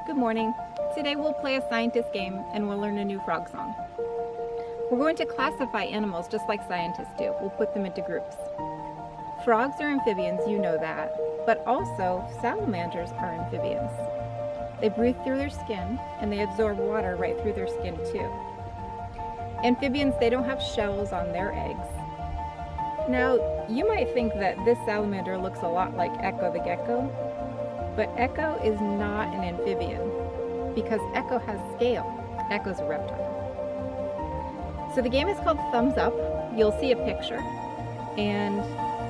Good morning. Today we'll play a scientist game and we'll learn a new frog song. We're going to classify animals just like scientists do. We'll put them into groups. Frogs are amphibians, you know that, but also salamanders are amphibians. They breathe through their skin and they absorb water right through their skin too. Amphibians, they don't have shells on their eggs. Now, you might think that this salamander looks a lot like Echo the gecko, but Echo is not an amphibian because Echo has scale. Echo's a reptile. So the game is called Thumbs Up. You'll see a picture, and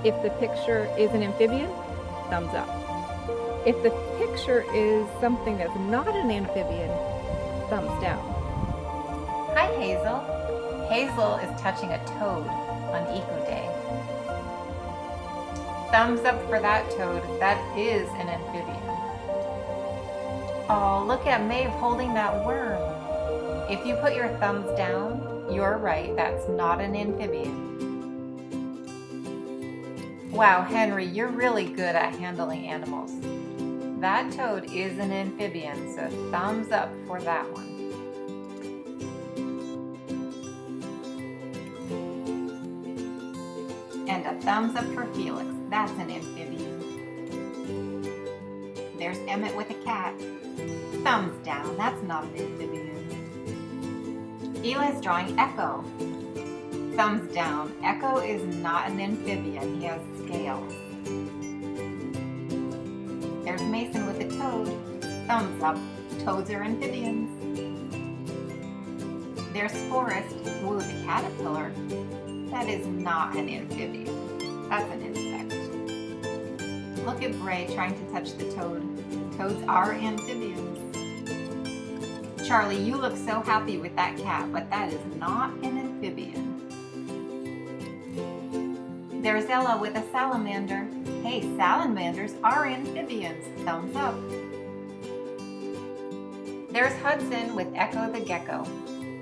if the picture is an amphibian, thumbs up. If the picture is something that's not an amphibian, thumbs down. Hi, Hazel. Hazel is touching a toad on Eco Day. Thumbs up for that toad. That is an amphibian. Oh, look at Maeve holding that worm. If you put your thumbs down, you're right, that's not an amphibian. Wow, Henry, you're really good at handling animals. That toad is an amphibian, so thumbs up for that one. And a thumbs up for Felix. That's an amphibian. There's Emmett with a cat. Thumbs down. That's not an amphibian. Eli's drawing Echo. Thumbs down. Echo is not an amphibian. He has scales. There's Mason with a toad. Thumbs up. Toads are amphibians. There's Forrest. Ooh, the caterpillar. That is not an amphibian. That's an insect. Look at Bray trying to touch the toad. Toads are amphibians. Charlie, you look so happy with that cat, but that is not an amphibian. There's Ella with a salamander. Hey, salamanders are amphibians. Thumbs up. There's Hudson with Echo the gecko.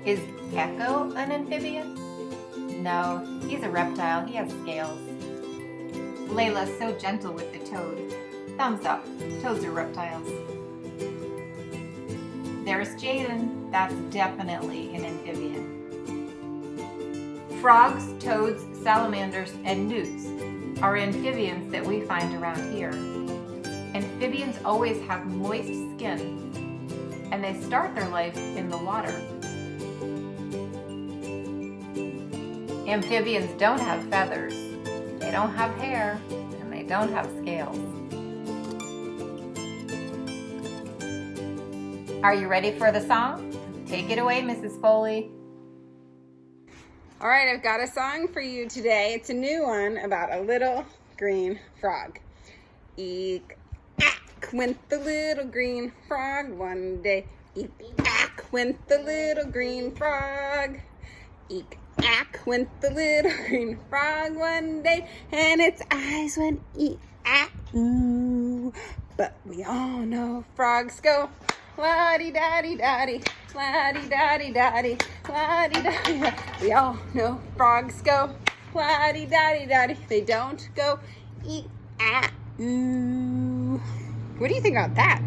Is Echo an amphibian? No, he's a reptile. He has scales. Layla's so gentle with the toad. Thumbs up. Toads are reptiles. There's Jaden. That's definitely an amphibian. Frogs, toads, salamanders, and newts are amphibians that we find around here. Amphibians always have moist skin, and they start their life in the water. Amphibians don't have feathers, they don't have hair, and they don't have scales. Are you ready for the song? Take it away, Mrs. Foley. All right, I've got a song for you today. It's a new one about a little green frog. Eek-ack went the little green frog one day. Eek-ack went the little green frog. Eek-ack went the little green frog one day, and its eyes went eek-ack-oo. But we all know frogs go la-di-da-di-da-di, la-di-da-di-da-di, la-di-da-di-da. We all know frogs go la-di-da-di-da-di. They don't go eek-ack-oo. What do you think about that?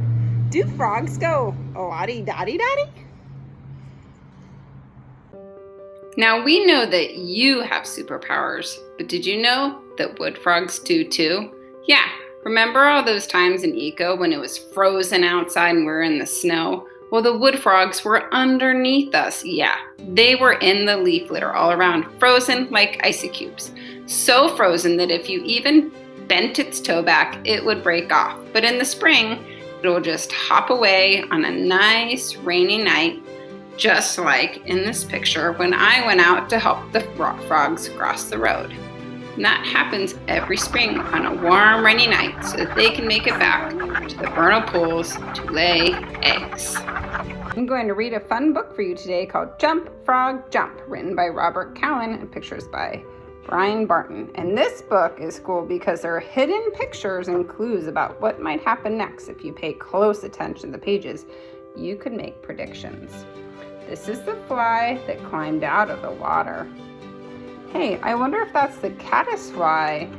Do frogs go la-di-da-di-da-di? Now we know that you have superpowers, but did you know that wood frogs do too? Yeah, remember all those times in Eco when it was frozen outside and we were in the snow? Well, the wood frogs were underneath us. Yeah, they were in the leaf litter all around, frozen like ice cubes. So frozen that if you even bent its toe back, it would break off. But in the spring, it will just hop away on a nice rainy night, just like in this picture when I went out to help the frogs cross the road. And that happens every spring on a warm, rainy night so that they can make it back to the vernal pools to lay eggs. I'm going to read a fun book for you today called Jump, Frog, Jump, written by Robert Cowan and pictures by Brian Barton. And this book is cool because there are hidden pictures and clues about what might happen next. If you pay close attention to the pages, you could make predictions. This is the fly that climbed out of the water. Hey, I wonder if that's the caddisfly,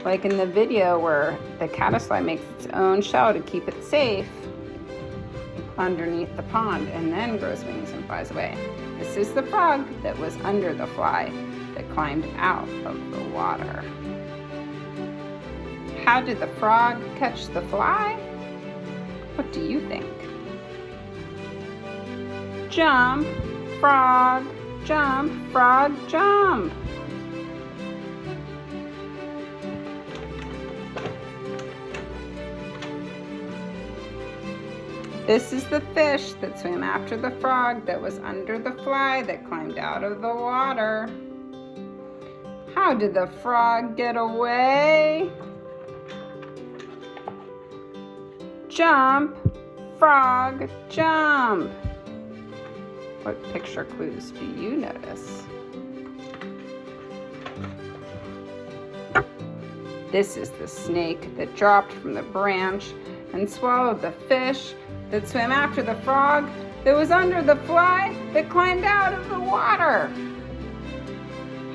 like in the video where the caddisfly makes its own shell to keep it safe. underneath the pond and then grows wings and flies away. This is the frog that was under the fly that climbed out of the water. How did the frog catch the fly? What do you think? Jump, frog, jump, frog, jump. This is the fish that swam after the frog that was under the fly that climbed out of the water. How did the frog get away? Jump, frog, jump. What picture clues do you notice? This is the snake that dropped from the branch and swallowed the fish that swam after the frog that was under the fly that climbed out of the water.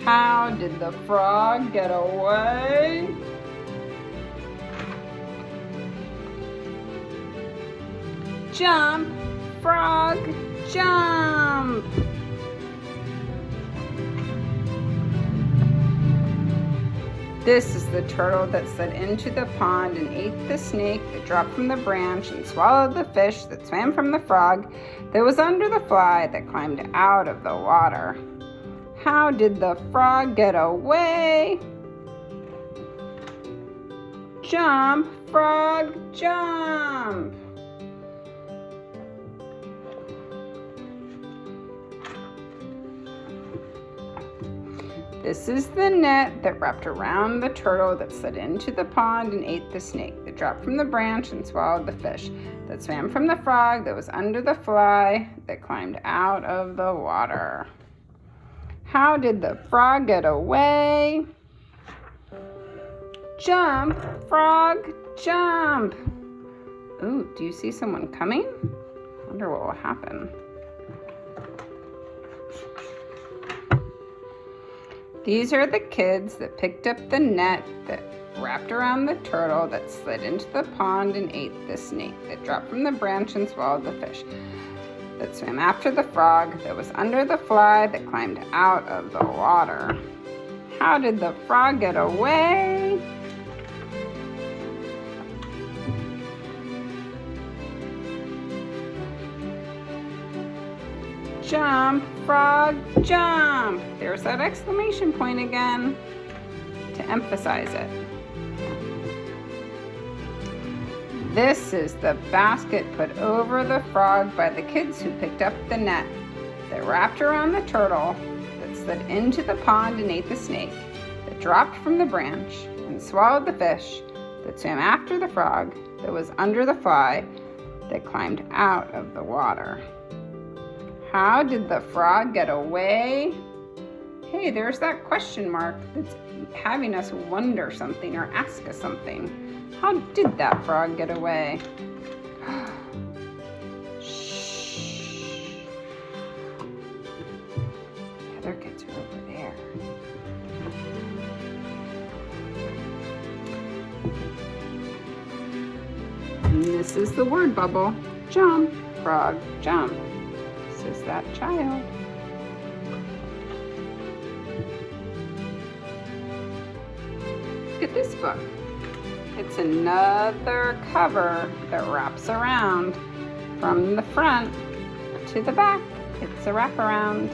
How did the frog get away? Jump, frog, jump. This is the turtle that slid into the pond and ate the snake that dropped from the branch and swallowed the fish that swam from the frog that was under the fly that climbed out of the water. How did the frog get away? Jump, frog, jump. This is the net that wrapped around the turtle that slid into the pond and ate the snake that dropped from the branch and swallowed the fish that swam from the frog that was under the fly that climbed out of the water. How did the frog get away? Jump, frog, jump. Ooh, do you see someone coming? I wonder what will happen. These are the kids that picked up the net that wrapped around the turtle that slid into the pond and ate the snake that dropped from the branch and swallowed the fish that swam after the frog that was under the fly that climbed out of the water. How did the frog get away? Jump, frog, jump. There's that exclamation point again to emphasize it. This is the basket put over the frog by the kids who picked up the net that wrapped around the turtle that slid into the pond and ate the snake that dropped from the branch and swallowed the fish that swam after the frog that was under the fly that climbed out of the water. How did the frog get away? Hey, there's that question mark that's having us wonder something or ask us something. How did that frog get away? Shh. The other kids are over there. And this is the word bubble. Jump, frog, jump. This is that child. Look at this book. It's another cover that wraps around from the front to the back. It's a wraparound.